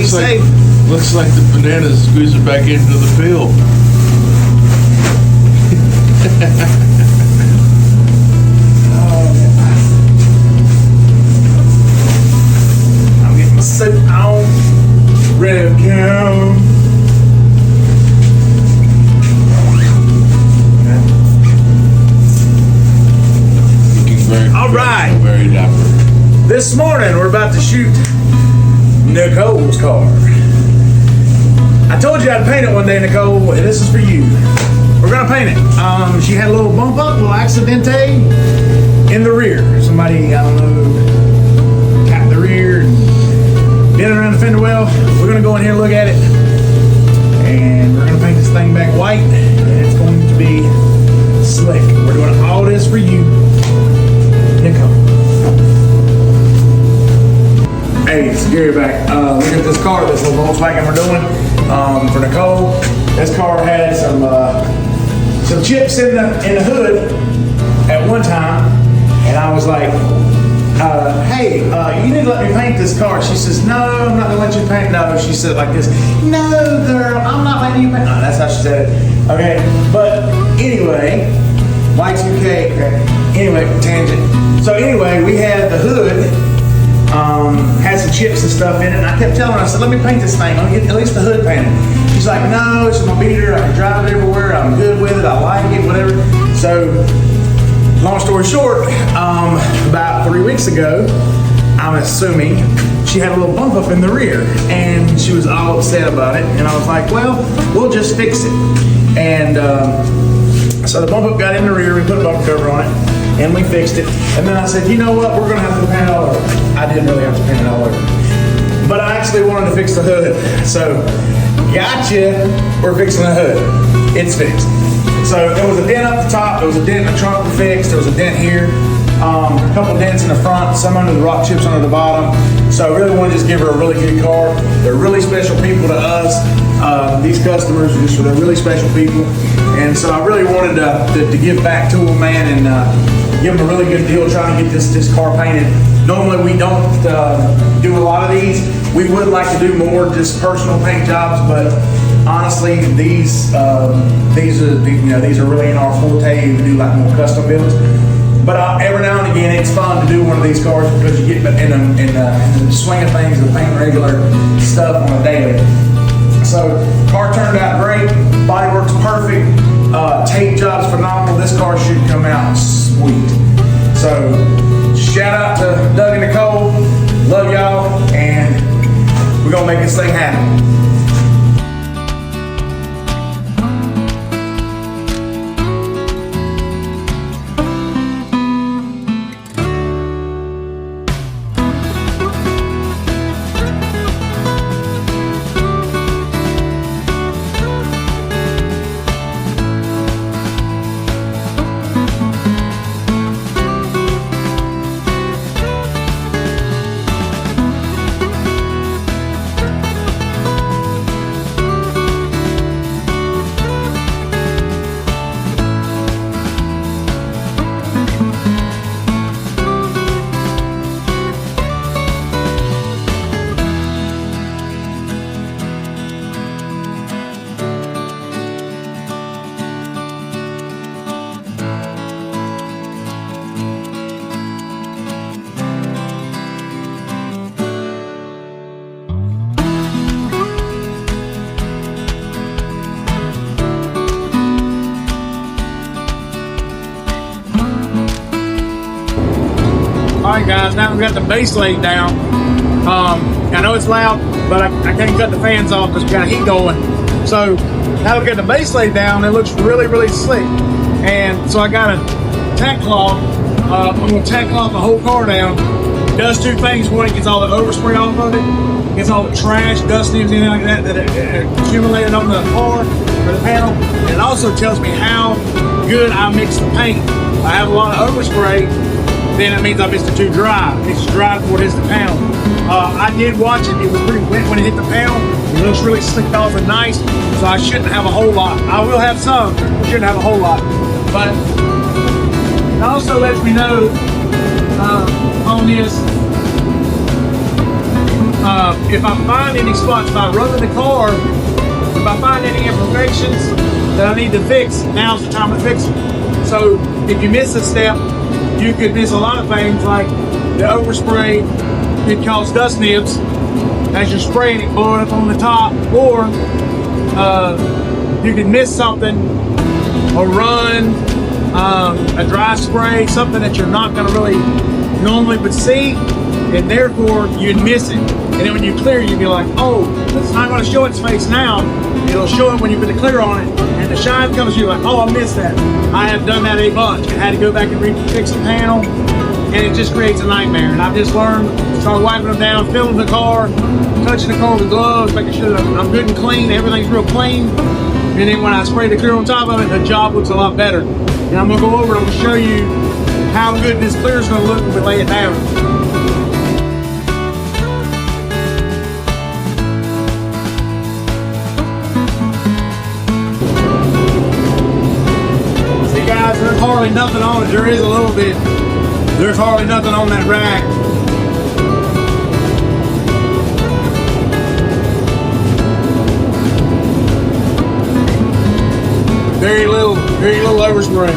safe. Looks like the banana's squeezing back into the peel. I'm getting my suit on. Ready to go. All right. Very dapper. This morning we're about to shoot Nicole's car. I told you I'd paint it one day, Nicole, and this is for you. We're gonna paint it. She had a little bump up, a little accidente in the rear. Somebody, I don't know, tapped the rear and bent it around the fender well. We're gonna go in here and look at it, and we're gonna paint this thing back white, and it's going to be slick. We're doing all this for you, Nicole. Hey, it's Gary back. Look at this car, this little Volkswagen we're doing for Nicole. This car had some chips in the hood at one time, and I was like, hey, you need to let me paint this car. She says, no, I'm not gonna let you paint. No, she said it like this. No, girl, I'm not letting you paint. No, that's how she said it. Okay, but anyway, Y2K. Okay. Anyway, tangent. So anyway, we had the hood. Had some chips and stuff in it, and I kept telling her, I said, let me paint this thing, let me get at least the hood painted. She's like, no, it's my beater, I can drive it everywhere, I'm good with it, I like it, whatever. So, long story short, about 3 weeks ago, I'm assuming, she had a little bump up in the rear, and she was all upset about it, and I was like, well, we'll just fix it. And so the bump up got in the rear, we put a bumper cover on it, and we fixed it. And then I said, you know what, we're gonna have to paint it all over. I didn't really have to paint it all over, but I actually wanted to fix the hood. So, gotcha, we're fixing the hood. It's fixed. So there was a dent up the top, there was a dent in the trunk we fixed, there was a dent here, a couple dents in the front, some under the rock chips under the bottom. So I really want to just give her a really good car. They're really special people to us. These customers they're really special people. And so I really wanted to give back to them, man, and give them a really good deal trying to get this car painted. Normally we don't do a lot of these. We would like to do more just personal paint jobs, but honestly, these are really in our forte. We do like more custom builds. But every now and again, it's fun to do one of these cars because you get in the swing of things and paint regular stuff on a daily. So, car turned out great. Body works perfect. Tape job's phenomenal. This car should come out sweet. So, shout out to Doug and Nicole. Love y'all, and we're gonna make this thing happen. Alright guys, now we've got the base laid down. I know it's loud, but I can't cut the fans off because we got heat going. So now we've got the base laid down, it looks really, really slick. And so I got a tack cloth. I'm going to tack cloth the whole car down. It does two things. One, it gets all the overspray off of it. It gets all the trash, dust, and everything like that accumulated on the car or the panel. And it also tells me how good I mix the paint. If I have a lot of overspray, then it means I mixed it too dry. It's dry before it hits the panel. I did watch it. It was pretty wet when it hit the panel. It looks really slicked off and nice, so I shouldn't have a whole lot. I will have some, but shouldn't have a whole lot. But it also lets me know on this if I find any spots, if I run in the car, if I find any imperfections that I need to fix, now's the time to fix them. So if you miss a step, you could miss a lot of things, like the overspray could cause dust nibs as you're spraying it, blowing up on the top, or you could miss something, a run, a dry spray, something that you're not going to really normally would see, and therefore you'd miss it. And then when you clear, you'd be like, oh, it's not going to show its face now. It'll show it when you put the clear on it, and the shine comes to you like, oh, I missed that. I have done that a bunch. I had to go back and refix the panel, and it just creates a nightmare. And I've just learned, start wiping them down, filling the car, touching the car with gloves, making sure that I'm good and clean, everything's real clean. And then when I spray the clear on top of it, the job looks a lot better. And I'm gonna go over and I'm gonna show you how good this clear is gonna look when we lay it down. See guys, there's hardly nothing on it. There is a little bit. There's hardly nothing on that rack. Very little overspray.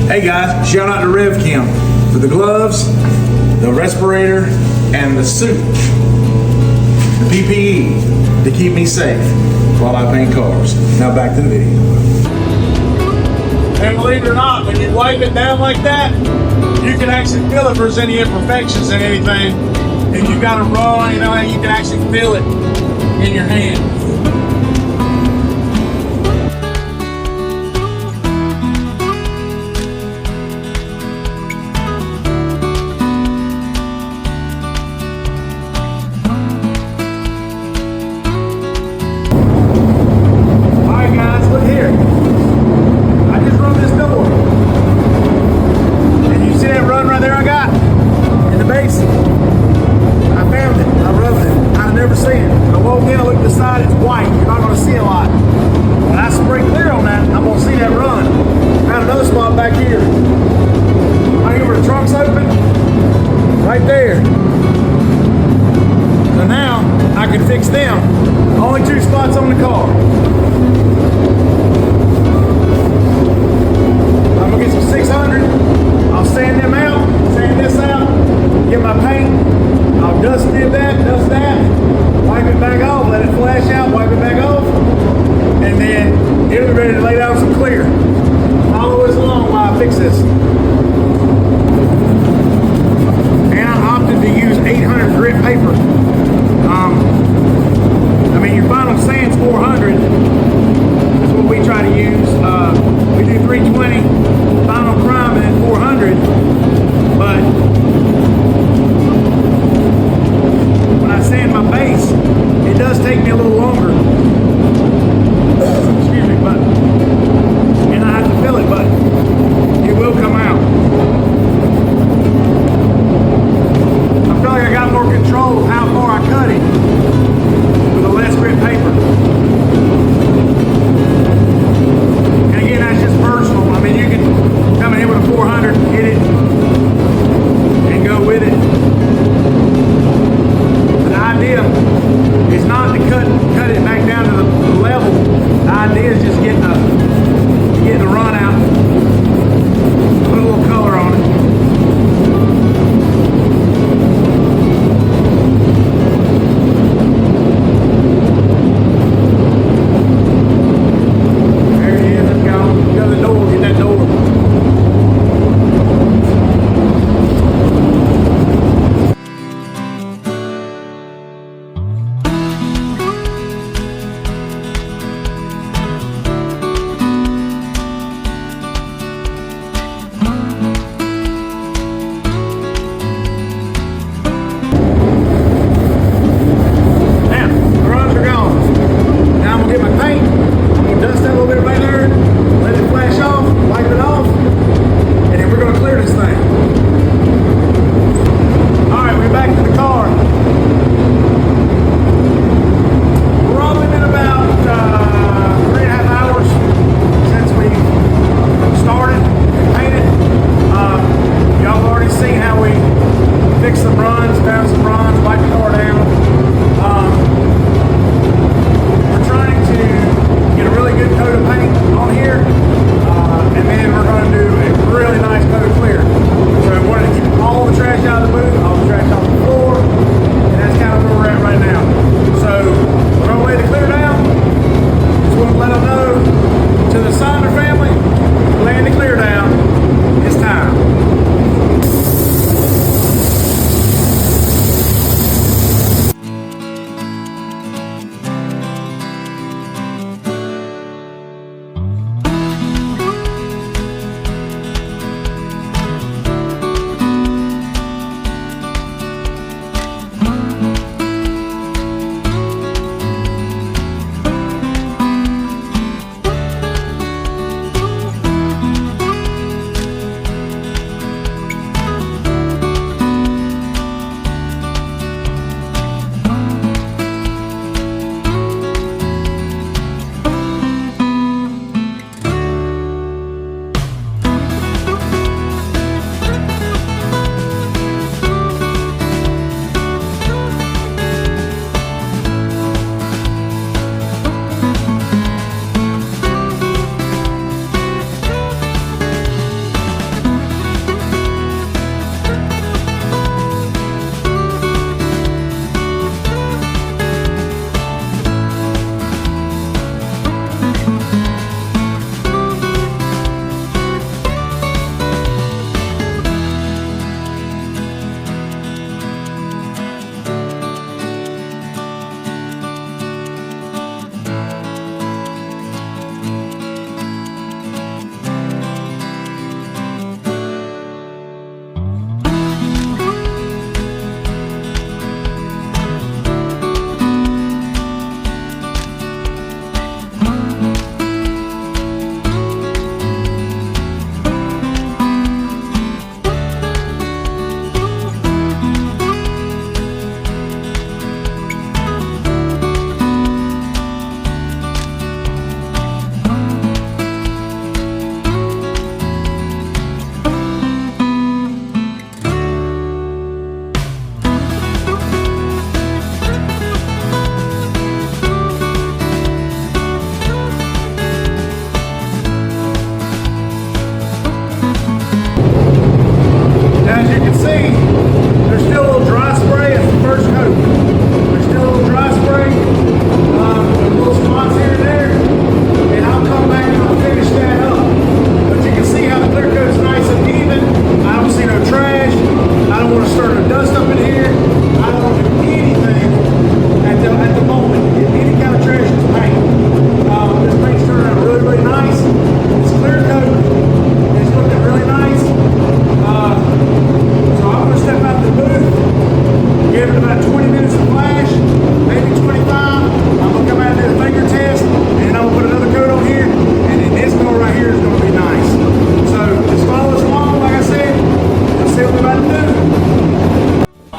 Hey guys, shout out to Rev Chem for the gloves, the respirator, and the suit, the PPE to keep me safe while I paint cars. Now back to the video. And believe it or not, when you wipe it down like that, you can actually feel if there's any imperfections in anything. If you've got a raw, you can actually feel it in your hand. Alright guys, look here. I just run this door. And you see that run right there I got? In the base? I found it. I rubbed it. I've never seen it. I walked in, I looked beside it, it's white. You're not going to see a lot. When I spray clear on that, I'm going to see that run. Found another spot back here. Right here where the trunk's open. Right there. So now, I can fix them. Only 2 spots on the car. I'm going to get some 600. I'll sand them out, sand this out, get my paint. I'll dust that, wipe it back off, let it flash out, wipe it back off, and then it'll be ready to lay down some clear. Follow us along while I fix this. And I opted to use 800 grit paper. I mean, your final sand's 400. That's what we try to use. We do 320, final prime, and then 400. But when I sand my base, it does take me a little longer. Excuse me, but and I have to fill it, but it will come out.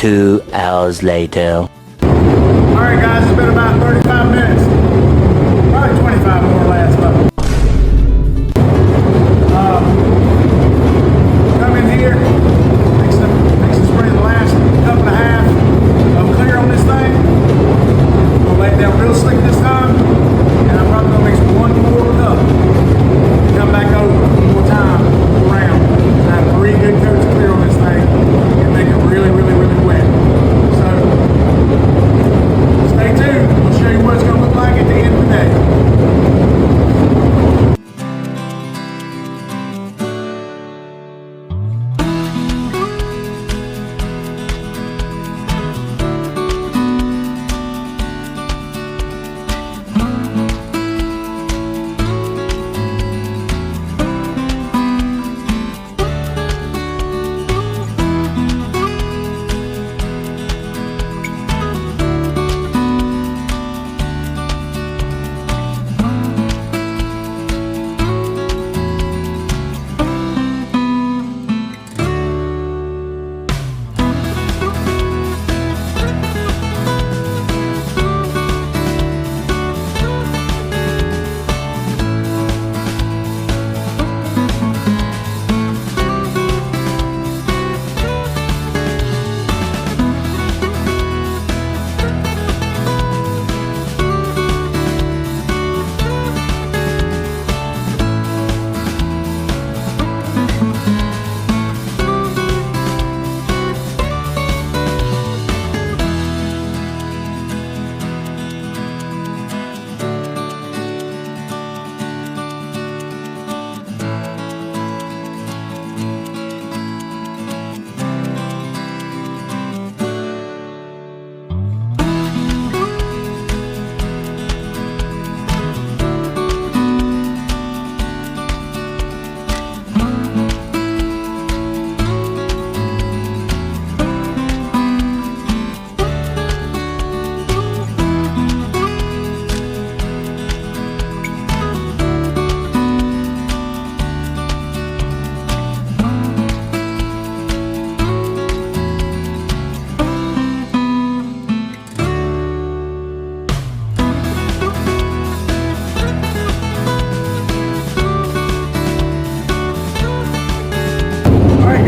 2 hours later. All right, guys, it's been about 35 minutes. Probably 25 more or less, but come in here, mix the spray the last cup and a half of clear on this thing. We'll lay it down real slick this time, and I'm probably gonna mix one more cup and come back over one more time around. And have 3 good coats of clear on this thing and make it really, really, really wet. So stay tuned. We'll show you what it's gonna look like at the end of the day.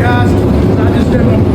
Guys, I just did my